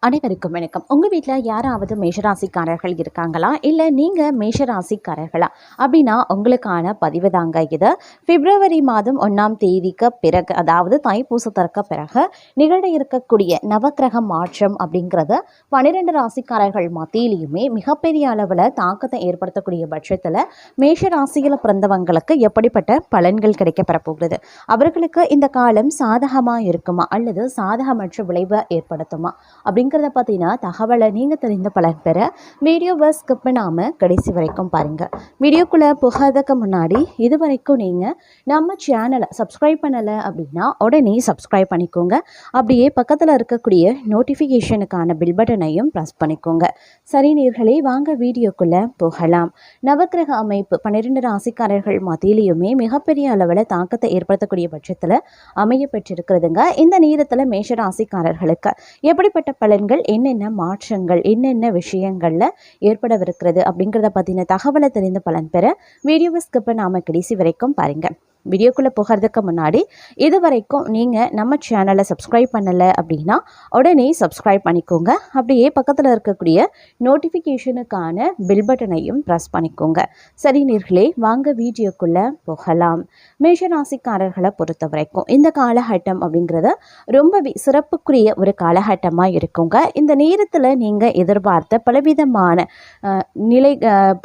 அனைவருக்கும் வணக்கம். உங்கள் வீட்டில் யாராவது மேஷராசிக்காரர்கள் இருக்காங்களா, இல்லை நீங்கள் மேஷராசிக்காரர்களா அப்படின்னா உங்களுக்கான பதிவு தாங்க இது. பிப்ரவரி மாதம் 1ஆம் தேதிக்கு பிறகு, அதாவது தைப்பூசத்திற்கு பிறகு நிகழ இருக்கக்கூடிய நவக்கிரக மாற்றம் அப்படிங்கிறது 12 ராசிக்காரர்கள் மத்தியிலையுமே மிகப்பெரிய அளவில் தாக்கத்தை ஏற்படுத்தக்கூடிய பட்சத்தில் மேஷராசியில் பிறந்தவங்களுக்கு எப்படிப்பட்ட பலன்கள் கிடைக்கப்பெற போகிறது, அவர்களுக்கு இந்த காலம் சாதகமாக இருக்குமா அல்லது சாதகமற்ற விளைவை ஏற்படுத்துமா அப்படிங்கிறத பார்த்தீங்கன்னா தகவலை நீங்கள் தெரிந்த பலன் பெற வீடியோவை ஸ்கிப் பண்ணாமல் கடைசி வரைக்கும் பாருங்கள். வீடியோக்குள்ளே போகிறதுக்கு முன்னாடி இது வரைக்கும் நீங்கள் நம்ம சேனலை சப்ஸ்கிரைப் பண்ணலை அப்படின்னா உடனே சப்ஸ்கிரைப் பண்ணிக்கோங்க. அப்படியே பக்கத்தில் இருக்கக்கூடிய நோட்டிஃபிகேஷனுக்கான பில் பட்டனையும் ப்ரெஸ் பண்ணிக்கோங்க. சரி நேயர்களே, வாங்க வீடியோக்குள்ளே போகலாம். நவக்கிரக அமைப்பு 12 ராசிக்காரர்கள் மத்தியிலையுமே மிகப்பெரிய அளவில் தாக்கத்தை ஏற்படுத்தக்கூடிய பட்சத்தில் அமைய பெற்றிருக்கிறதுங்க. இந்த நேரத்தில் மேஷ ராசிக்காரர்களுக்கு எப்படிப்பட்ட பலன்கள், என்னென்ன மாற்றங்கள், என்னென்ன விஷயங்களில் ஏற்படவிருக்கிறது அப்படிங்கிறத பற்றின தகவலை தெரிந்து பலன் பெற வீடியோவை ஸ்கிப் பண்ணாமல் கடைசி வரைக்கும் பாருங்கள். வீடியோக்குள்ளே போகிறதுக்கு முன்னாடி இது வரைக்கும் நீங்கள் நம்ம சேனலை சப்ஸ்கிரைப் பண்ணலை அப்படின்னா உடனே சப்ஸ்கிரைப் பண்ணிக்கோங்க. அப்படியே பக்கத்தில் இருக்கக்கூடிய நோட்டிஃபிகேஷனுக்கான பில் பட்டனையும் ப்ரெஸ் பண்ணிக்கோங்க. சரி நேயர்களே, வாங்க வீடியோக்குள்ளே போகலாம். மேஷராசிக்காரர்களை பொறுத்த வரைக்கும் இந்த காலகட்டம் அப்படிங்கிறது ரொம்பவே சிறப்புக்குரிய ஒரு காலகட்டமாக இருக்குங்க. இந்த நேரத்தில் நீங்கள் எதிர்பார்த்த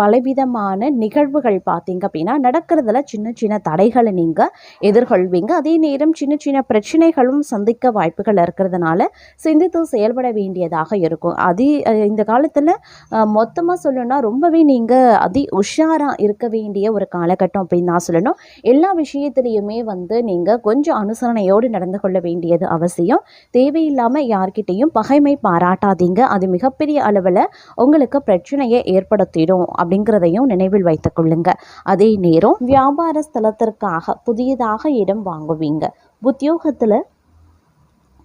பலவிதமான நிகழ்வுகள் பார்த்தீங்க அப்படின்னா நடக்கிறதுல சின்ன சின்ன தடைகளை நீங்கள் எதிர்கொள்வீங்க. அதே நேரம் சின்ன சின்ன பிரச்சனைகளும் சந்திக்க வாய்ப்புகள் இருக்கிறதுனால சிந்தித்து செயல்பட வேண்டியதாக இருக்கும். இந்த காலத்தில் மொத்தமாக சொல்லணும்னா ரொம்பவே நீங்கள் உஷாராக இருக்க வேண்டிய ஒரு காலகட்டம் அப்படின்னு நான் சொல்லணும். எல்லா விஷயத்துலையுமே நீங்கள் கொஞ்சம் அனுசரணையோடு நடந்து கொள்ள வேண்டியது அவசியம். தேவையில்லாமல் யார்கிட்டையும் பகைமை பாராட்டாதீங்க. அது மிகப்பெரிய அளவில் உங்களுக்கு பிரச்சனையை ஏற்படுத்திடும் அப்படிங்கிறதையும் நினைவில் வைத்துக் கொள்ளுங்க. அதே நேரம் வியாபார ஸ்தலத்திற்காக புதியதாக இடம் வாங்குவீங்க. உத்தியோகத்தில்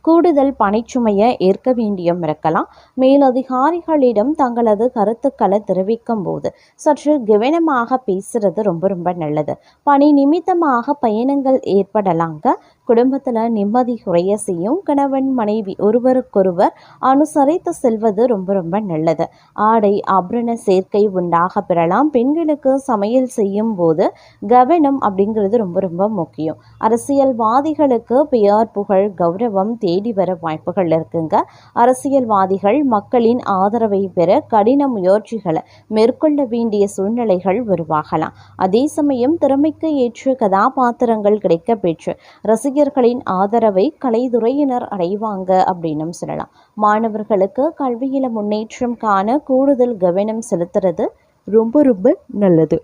கூடுதல் பணிச்சுமையை ஏற்க வேண்டியும் இருக்கலாம். மேலதிகாரிகளிடம் தங்களது கருத்துக்களை தெரிவிக்கும் போது சற்று கவனமாக பேசுறது ரொம்ப ரொம்ப நல்லது. பணி நிமித்தமாக பயணங்கள் ஏற்படலாங்க. குடும்பத்தில் நிம்மதி குறைய செய்யும். கணவன் மனைவி ஒருவருக்கொருவர் அனுசரித்து செல்வது ரொம்ப ரொம்ப நல்லது. ஆடை ஆபரண சேர்க்கை உண்டாக பெறலாம். பெண்களுக்கு சமையல் செய்யும் போது கவனம் அப்படிங்கிறது ரொம்ப ரொம்ப முக்கியம். அரசியல்வாதிகளுக்கு பெயர் புகழ் கௌரவம் தேடி வர வாய்ப்புகள் இருக்குங்க. அரசியல்வாதிகள் மக்களின் ஆதரவை பெற கடின முயற்சிகளை மேற்கொள்ள வேண்டிய சூழ்நிலைகள் உருவாகலாம். அதே சமயம் திறமைக்கு ஏற்ற கதாபாத்திரங்கள் கிடைக்க பெற்று ரசிகர்களின் ஆதரவை கலைத்துறையினர் அடைவாங்க அப்படின்னு சொல்லலாம். மாணவர்களுக்கு கல்வியில முன்னேற்றம் காண கூடுதல் கவனம் செலுத்துறது ரொம்ப ரொம்ப நல்லது.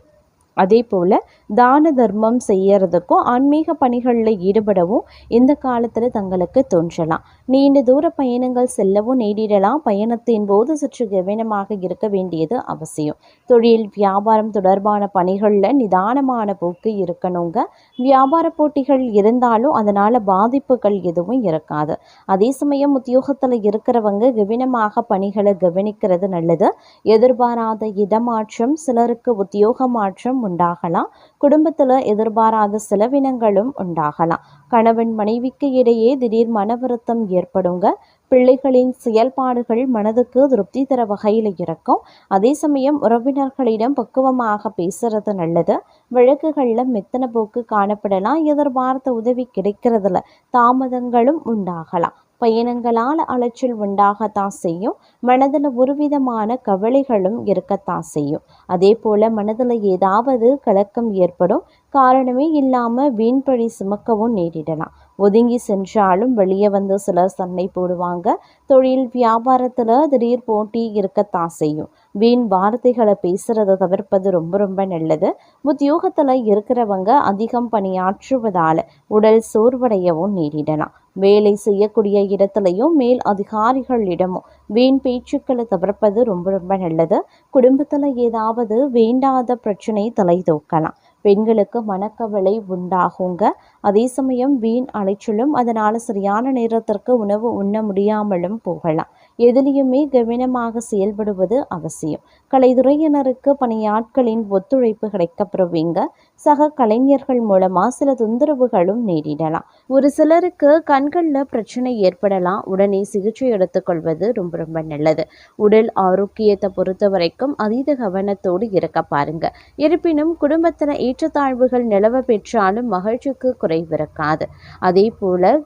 அதே போல் தான தர்மம் செய்யறதுக்கும் ஆன்மீக பணிகளில் ஈடுபடவும் இந்த காலத்தில் தங்களுக்கு தோன்றலாம். நீண்ட தூர பயணங்கள் செல்லவும் நேரிடலாம். பயணத்தின் போது சற்று கவனமாக இருக்க வேண்டியது அவசியம். தொழில் வியாபாரம் தொடர்பான பணிகளில் நிதானமான போக்கு இருக்கணுங்க. வியாபார போட்டிகள் இருந்தாலும் அதனால் பாதிப்புகள் எதுவும் இருக்காது. அதே சமயம் உத்தியோகத்தில் இருக்கிறவங்க கவனமாக பணிகளை கவனிக்கிறது நல்லது. எதிர்பாராத இடமாற்றம், சிலருக்கு உத்தியோக மாற்றம் உண்டாகலாம். குடும்பத்தில் எதிர்பாராத செலவினங்களும் உண்டாகலாம். கணவன் மனைவிக்கு இடையே திடீர் மன வருத்தம் ஏற்படுங்க. பிள்ளைகளின் செயல்பாடுகள் மனதுக்கு திருப்தி தர வகையில் இருக்கும். அதே சமயம் உறவினர்களிடம் பக்குவமாக பேசுறது நல்லது. வழக்குகளில் மெத்தன போக்கு காணப்படலாம். எதிர்பார்த்த உதவி கிடைக்கிறதுல தாமதங்களும் உண்டாகலாம். பயணங்களால் அலைச்சல் உண்டாகத்தான் செய்யும். மனதில் ஒருவிதமான கவலைகளும் இருக்கத்தான் செய்யும். அதே போல் மனதில் ஏதாவது கலக்கம் ஏற்படும். காரணமே இல்லாமல் வீண்பழி சுமக்கவும் நேரிடலாம். ஒதுங்கி சென்றாலும் வெளியே சிலர் சண்டை போடுவாங்க. தொழில் வியாபாரத்தில் திடீர் போட்டி இருக்கத்தான் செய்யும். வீண் வார்த்தைகளை பேசுறதை தவிர்ப்பது ரொம்ப ரொம்ப நல்லது. உத்தியோகத்தில் இருக்கிறவங்க அதிகம் பணியாற்றுவதால் உடல் சோர்வடையவும் நேரிடலாம். வேலை செய்யக்கூடிய இடத்துலையும் மேல் அதிகாரிகளிடமும் வீண் பேச்சுக்களை தவிர்ப்பது ரொம்ப ரொம்ப நல்லது. குடும்பத்தில் ஏதாவது வேண்டாத பிரச்சனை தலை தூக்கலாம். பெண்களுக்கு மனக்கவலை உண்டாகுங்க. அதே சமயம் வீண் அலைச்சலும், அதனால் சரியான நேரத்திற்கு உணவு உண்ண முடியாமலும் போகலாம். எதிலையுமே கவனமாக செயல்படுவது அவசியம். கலைத்துறையினருக்கு பணியாட்களின் ஒத்துழைப்பு கிடைக்கப்பெறுவீங்க. சக கலைஞர்கள் மூலமா சில தொந்தரவுகளும் நேரிடலாம். ஒரு சிலருக்கு கண்களில் பிரச்சனை ஏற்படலாம். உடனே சிகிச்சை எடுத்துக்கொள்வது ரொம்ப ரொம்ப நல்லது. உடல் ஆரோக்கியத்தை பொறுத்த வரைக்கும் அதீத கவனத்தோடு இருக்க பாருங்க. இருப்பினும் குடும்பத்தில் ஏற்றத்தாழ்வுகள் நிலவ பெற்றாலும் மகிழ்ச்சிக்கு குறைவிருக்காது. அதே போல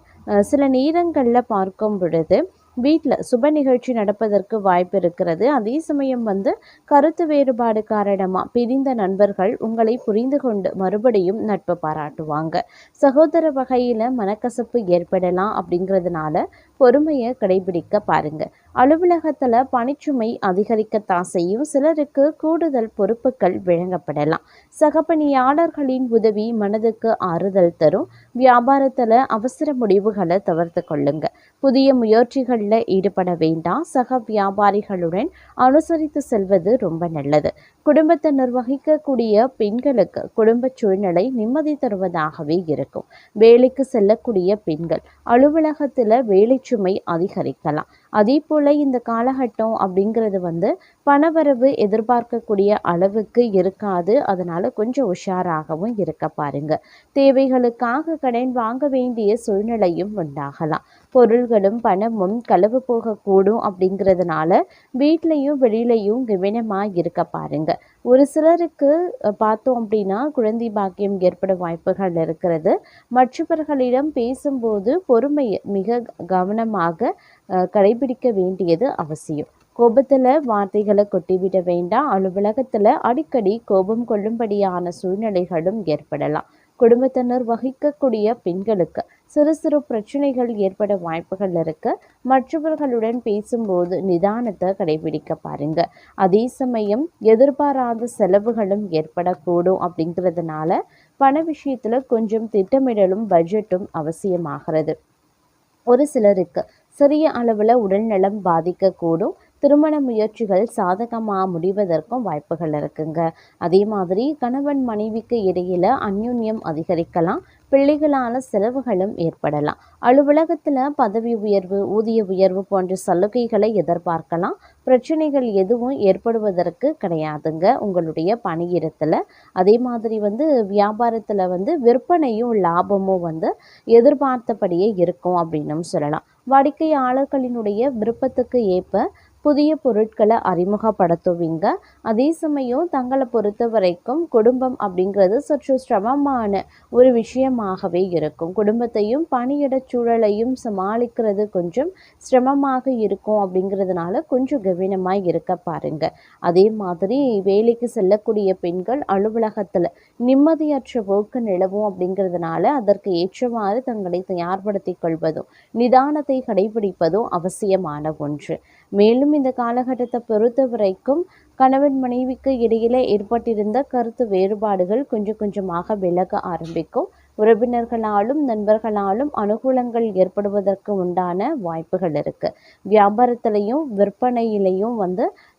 சில நேரங்களில் பார்க்கும் பொழுது வீட்டில் சுப நிகழ்ச்சி நடப்பதற்கு வாய்ப்பு இருக்கிறது. அதே சமயம் கருத்து வேறுபாடு காரணமாக பிரிந்த நண்பர்கள் உங்களை புரிந்து கொண்டு மறுபடியும் நட்பு பாராட்டுவாங்க. சகோதர வகையில் மனக்கசப்பு ஏற்படலாம். அப்படிங்கிறதுனால பொறுமையை கடைபிடிக்க பாருங்க. அலுவலகத்தில் பணிச்சுமை அதிகரிக்கத்தான் செய்யும். சிலருக்கு கூடுதல் பொறுப்புகள் வழங்கப்படலாம். சக பணியாளர்களின் உதவி மனதுக்கு ஆறுதல் தரும். வியாபாரத்தில் அவசர முடிவுகளை தவிர்த்து கொள்ளுங்க. புதிய முயற்சிகளில் ஈடுபட வேண்டாம். சக வியாபாரிகளுடன் அனுசரித்து செல்வது ரொம்ப நல்லது. குடும்பத்தை நிர்வகிக்கக்கூடிய பெண்களுக்கு குடும்ப சூழ்நிலை நிம்மதி தருவதாகவே இருக்கும். வேலைக்கு செல்லக்கூடிய பெண்கள் அலுவலகத்தில் வேலை சுமை அதிகரிக்கலாம். அதே போல் இந்த காலகட்டம் அப்படிங்கிறது பணவரவு எதிர்பார்க்கக்கூடிய அளவுக்கு இருக்காது. அதனால் கொஞ்சம் உஷாராகவும் இருக்க பாருங்க. தேவைகளுக்காக கடன் வாங்க வேண்டிய சூழ்நிலையும் உண்டாகலாம். பொருள்களும் பணமும் களவு போகக்கூடும். அப்படிங்கிறதுனால வீட்லேயும் வெளியிலையும் கவனமாக இருக்க பாருங்க. ஒரு சிலருக்கு பார்த்தோம் அப்படின்னா குழந்தை பாக்கியம் ஏற்பட வாய்ப்புகள் இருக்கிறது. மற்றவர்களிடம் பேசும்போது பொறுமையை மிக கவனமாக கடைபிடிக்க வேண்டியது அவசியம். கோபத்தில் வார்த்தைகளை கொட்டிவிட வேண்டாம். அலுவலகத்தில் அடிக்கடி கோபம் கொள்ளும்படியான சூழ்நிலைகளும் ஏற்படலாம். குடும்பத்தினர் வகிக்கக்கூடிய பெண்களுக்கு சிறு சிறு பிரச்சனைகள் ஏற்பட வாய்ப்புகள் இருக்கு. மற்றவர்களுடன் பேசும்போது நிதானத்தை கடைபிடிக்க பாருங்க. அதே சமயம் எதிர்பாராத செலவுகளும் ஏற்படக்கூடும். அப்படிங்கிறதுனால பண விஷயத்துல கொஞ்சம் திட்டமிடலும் பட்ஜெட்டும் அவசியமாகிறது. ஒரு சிலருக்கு சிறிய அளவில் உடல் நலம் பாதிக்கக்கூடும். திருமண முயற்சிகள் சாதகமாக முடிவதற்கும் வாய்ப்புகள் இருக்குங்க. அதே மாதிரி கணவன் மனைவிக்கு இடையில அந்யோன்யம் அதிகரிக்கலாம். பிள்ளைகளால் செலவுகளும் ஏற்படலாம். அலுவலகத்தில் பதவி உயர்வு ஊதிய உயர்வு போன்ற சலுகைகளை எதிர்பார்க்கலாம். பிரச்சனைகள் எதுவும் ஏற்படுவதற்கு கிடையாதுங்க உங்களுடைய பணியிடத்தில். அதே மாதிரி வியாபாரத்தில் விற்பனையும் லாபமும் எதிர்பார்த்தபடியே இருக்கும் அப்படின்னும் சொல்லலாம். வாடிக்கையாளர்களினுடைய விருப்பத்துக்கு ஏற்ப புதிய பொருட்களை அறிமுகப்படுத்துவீங்க. அதே சமயம் தங்களை பொறுத்த வரைக்கும் குடும்பம் அப்படிங்கிறது சற்று சிரமமான ஒரு விஷயமாகவே இருக்கும். குடும்பத்தையும் பணியிட சூழலையும் சமாளிக்கிறது கொஞ்சம் சிரமமாக இருக்கும். அப்படிங்கிறதுனால கொஞ்சம் கவனமாக இருக்க பாருங்க. அதே மாதிரி வேலைக்கு செல்லக்கூடிய பெண்கள் அலுவலகத்தில் நிம்மதியற்ற போக்கு நிலவும். அப்படிங்கிறதுனால அதற்கு ஏற்றவாறு தங்களை தயார்படுத்தி கொள்வதும் நிதானத்தை கடைபிடிப்பதும் அவசியமான ஒன்று. மேலும் இந்த காலகட்டத்தை பொறுத்த வரைக்கும் கணவன் மனைவிக்கு இடையில ஏற்பட்டிருந்த கருத்து வேறுபாடுகள் கொஞ்சம் கொஞ்சமாக விலக ஆரம்பிக்கும். உறவினர்களாலும் நண்பர்களாலும் அனுகூலங்கள் ஏற்படுவதற்கு உண்டான வாய்ப்புகள் இருக்கு. வியாபாரத்திலையும் விற்பனையிலையும்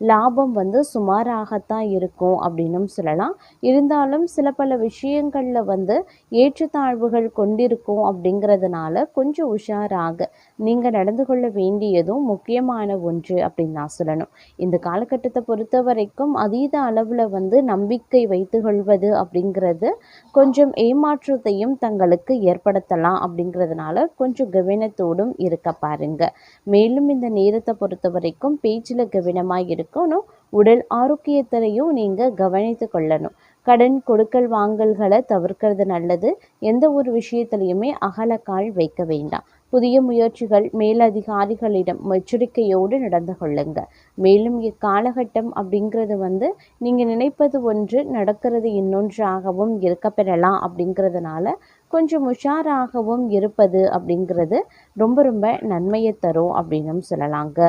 லாபம் சுமாராகத்தான் இருக்கும் அப்படின்னும் சொல்லலாம். இருந்தாலும் சில பல விஷயங்கள்ல ஏற்றத்தாழ்வுகள் கொண்டிருக்கும். அப்படிங்கிறதுனால கொஞ்சம் உஷாராக நீங்க நடந்து கொள்ள வேண்டியதும் முக்கியமான ஒன்று அப்படின்னு நான் சொல்லணும். இந்த காலகட்டத்தை பொறுத்த வரைக்கும் அதீத அளவுல நம்பிக்கை வைத்து கொள்வது அப்படிங்கிறது கொஞ்சம் ஏமாற்றத்தையும் தங்களுக்கு ஏற்படுத்தலாம். அப்படிங்கிறதுனால கொஞ்சம் கவனத்தோடும் இருக்க பாருங்க. மேலும் இந்த நேரத்தை பொறுத்த வரைக்கும் பேச்சில் கவனமாக இருக்கணும். உடல் ஆரோக்கியத்திலையும் நீங்கள் கவனித்து கொள்ளணும். கடன் கொடுக்கல் வாங்கல்களை தவிர்க்கிறது நல்லது. எந்த ஒரு விஷயத்திலையுமே அகலக்கால் வைக்க வேண்டாம். புதிய முயற்சிகள் மேலதிகாரிகளிடம் எச்சரிக்கையோடு நடந்து கொள்ளுங்க. மேலும் இக்காலகட்டம் அப்படிங்கிறது நீங்கள் நினைப்பது ஒன்று நடக்கிறது இன்னொன்றாகவும் இருக்க பெறலாம். அப்படிங்கிறதுனால கொஞ்சம் உஷாராகவும் இருப்பது அப்படிங்கிறது ரொம்ப ரொம்ப நன்மையை தரும் அப்படின்னும் சொல்லலாங்க.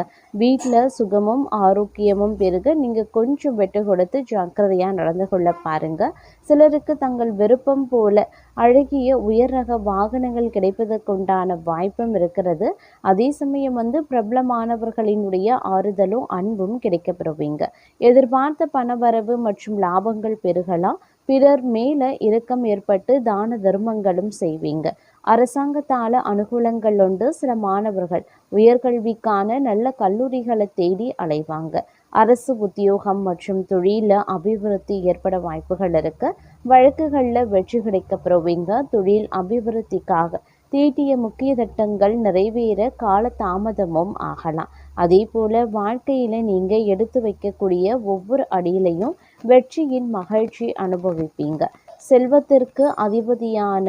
வீட்டில் சுகமும் ஆரோக்கியமும் பெருக நீங்கள் கொஞ்சம் வெட்டு கொடுத்து ஜாக்கிரதையாக நடந்து கொள்ள பாருங்க. சிலருக்கு தங்கள் விருப்பம் போல அழகிய உயர் ரக வாகனங்கள் கிடைப்பதற்குண்டான வாய்ப்பும் இருக்கிறது. அதே சமயம் பிரபலமானவர்களினுடைய ஆறுதலும் அன்பும் கிடைக்கப்பெறுவீங்க. எதிர்பார்த்த பணவரவு மற்றும் லாபங்கள் பெருகலாம். பிறர் மேல இரக்கம் ஏற்பட்டு தான தர்மங்களும் செய்வீங்க. அரசாங்கத்தால் அனுகூலங்கள் உண்டு. சில மாணவர்கள் உயர்கல்விக்கான நல்ல கல்லூரிகளை தேடி அலைவாங்க. அரசு உத்தியோகம் மற்றும் தொழில அபிவிருத்தி ஏற்பட வாய்ப்புகள் இருக்கு. வழக்குகளில் வெற்றி கிடைக்க பெறுவீங்க. தொழில் அபிவிருத்திக்காக தீட்டிய முக்கிய திட்டங்கள் நிறைவேற கால தாமதமும் ஆகலாம். அதே போல வாழ்க்கையில நீங்க எடுத்து வைக்கக்கூடிய ஒவ்வொரு அடியிலையும் வெற்றியின் மகிழ்ச்சி அனுபவிப்பீங்க. செல்வத்திற்கு அதிபதியான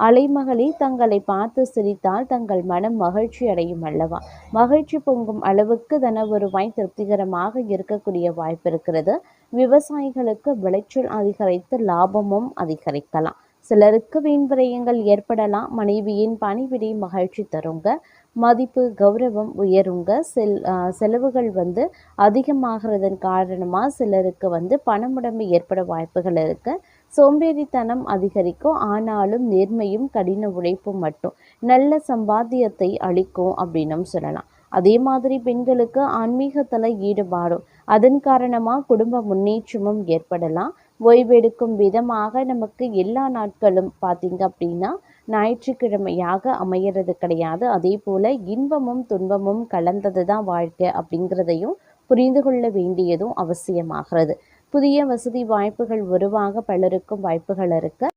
அலைமகளே தங்களை பார்த்து சிரித்தால் தங்கள் மனம் மகிழ்ச்சி அடையும் அல்லவா? மகிழ்ச்சி பொங்கும் அளவுக்கு தன வருவாய் திருப்திகரமாக இருக்கக்கூடிய வாய்ப்பு இருக்கிறது. விவசாயிகளுக்கு விளைச்சல் அதிகரித்து லாபமும் அதிகரிக்கலாம். சிலருக்கு வீண் விரயங்கள் ஏற்படலாம். மனைவியின் பணிவிடை மகிழ்ச்சி தருங்க. மதிப்பு கௌரவம் உயருங்க. செலவுகள் அதிகமாகிறதன் காரணமாக சிலருக்கு பணமுடமை ஏற்பட வாய்ப்புகள் இருக்கு. சோம்பேறித்தனம் அதிகரிக்கும். ஆனாலும் நேர்மையும் கடின உழைப்பும் மட்டும் நல்ல சம்பாத்தியத்தை அளிக்கும் அப்படின்னும் சொல்லலாம். அதே மாதிரி பெண்களுக்கு ஆன்மீகத்தில் ஈடுபாடும் அதன் காரணமாக குடும்ப முன்னேற்றமும் ஏற்படலாம். ஓய்வெடுக்கும் விதமாக நமக்கு எல்லா நாட்களும் பார்த்தீங்க அப்படின்னா ஞாயிற்றுக்கிழமையாக அமையிறது கிடையாது. அதே போல் இன்பமும் துன்பமும் கலந்தது தான் வாழ்க்கை அப்படிங்கிறதையும் புரிந்து கொள்ள வேண்டியதும் அவசியமாகிறது. புதிய வசதி வாய்ப்புகள் உருவாக பலருக்கும் வாய்ப்புகள் இருக்கு.